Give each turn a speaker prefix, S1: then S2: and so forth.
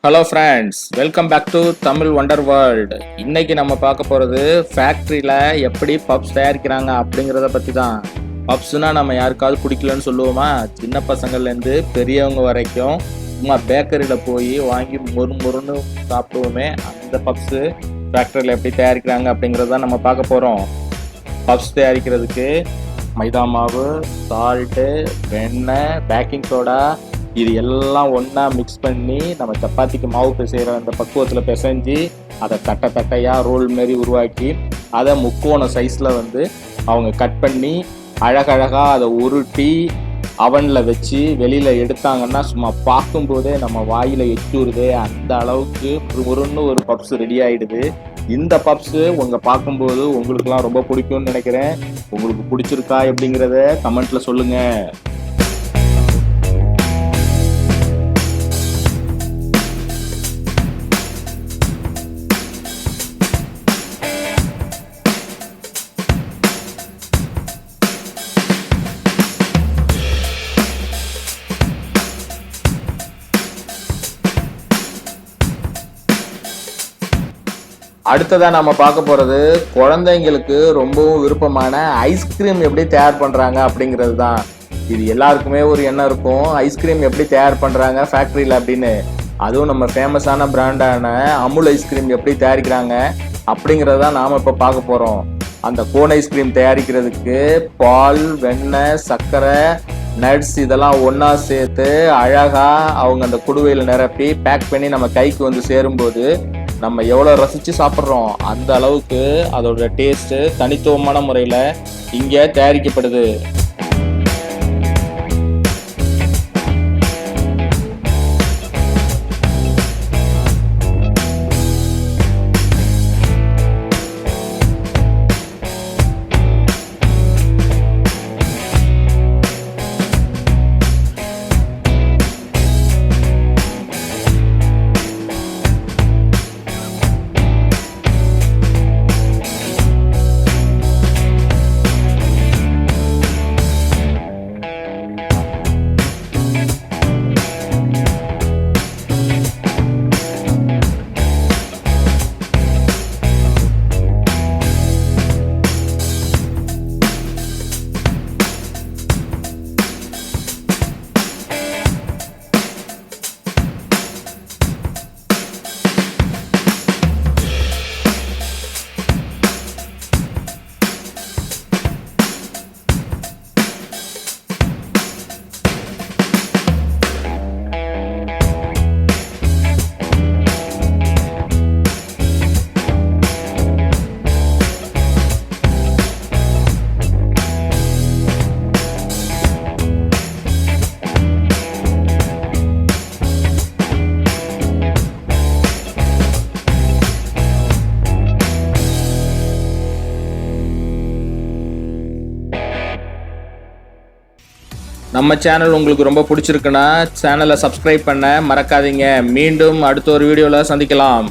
S1: Hello friends, welcome back to Tamil wonder world. இன்னைக்கு நம்ம பார்க்க போகிறது ஃபேக்ட்ரியில் எப்படி பப்ஸ் தயாரிக்கிறாங்க அப்படிங்கிறத பற்றி தான். பப்ஸ்னால் நம்ம யாருக்காவது பிடிக்கலன்னு சொல்லுவோமா? சின்ன பசங்கள்லேருந்து பெரியவங்க வரைக்கும் சும்மா பேக்கரியில் போய் வாங்கி மொறுன்னு சாப்பிடுவோமே, அந்த பப்ஸு ஃபேக்ட்ரியில் எப்படி தயாரிக்கிறாங்க அப்படிங்கிறத தான் நம்ம பார்க்க போகிறோம். பப்ஸ் தயாரிக்கிறதுக்கு மைதா மாவு, சால்ட்டு, வெண்ணெய், பேக்கிங் சோடா இது எல்லாம் ஒன்றா மிக்ஸ் பண்ணி நம்ம சப்பாத்திக்கு மாவு பிசைகிற அந்த பக்குவத்தில் பிசைஞ்சு அதை தட்டையாக ரோல் மாரி உருவாக்கி அதை முக்கோண சைஸில் அவங்க கட் பண்ணி அழகழகாக அதை உருட்டி அவனில் வச்சு வெளியில் எடுத்தாங்கன்னா சும்மா பார்க்கும்போதே நம்ம வாயில் எச்சூறுது. அந்த அளவுக்கு ஒரு பப்ஸ் ரெடி ஆகிடுது. இந்த பப்ஸு பார்க்கும்போது உங்களுக்குலாம் ரொம்ப பிடிக்கும்னு நினைக்கிறேன். உங்களுக்கு பிடிச்சிருக்கா எப்படிங்கிறத கமெண்ட்டில் சொல்லுங்கள். அடுத்ததாக நம்ம பார்க்க போகிறது குழந்தைங்களுக்கு ரொம்பவும் விருப்பமான ஐஸ்கிரீம் எப்படி தயார் பண்ணுறாங்க அப்படிங்கிறது தான். இது எல்லாருக்குமே ஒரு எண்ணம் இருக்கும், ஐஸ்கிரீம் எப்படி தயார் பண்ணுறாங்க ஃபேக்ட்ரியில் அப்படின்னு. அதுவும் நம்ம ஃபேமஸான பிராண்டான அமுல் ஐஸ்கிரீம் எப்படி தயாரிக்கிறாங்க அப்படிங்கிறது தான் நாம் இப்போ பார்க்க போகிறோம். அந்த கோன் ஐஸ்கிரீம் தயாரிக்கிறதுக்கு பால், வெண்ணெய், சர்க்கரை, நட்ஸ் இதெல்லாம் ஒன்றா சேர்த்து அழகாக அவங்க அந்த குடுவையில் நிரப்பி பேக் பண்ணி நம்ம கைக்கு சேரும்போது நம்ம எவ்வளோ ரசித்து சாப்பிட்றோம் அந்த அளவுக்கு அதோட டேஸ்ட்டு தனித்துவமான முறையில் இங்கே தயாரிக்கப்படுது. நம்ம சேனல் உங்களுக்கு ரொம்ப பிடிச்சிருக்குன்னா சேனலை சப்ஸ்கிரைப் பண்ண மறக்காதீங்க. மீண்டும் அடுத்த ஒரு வீடியோவில் சந்திக்கலாம்.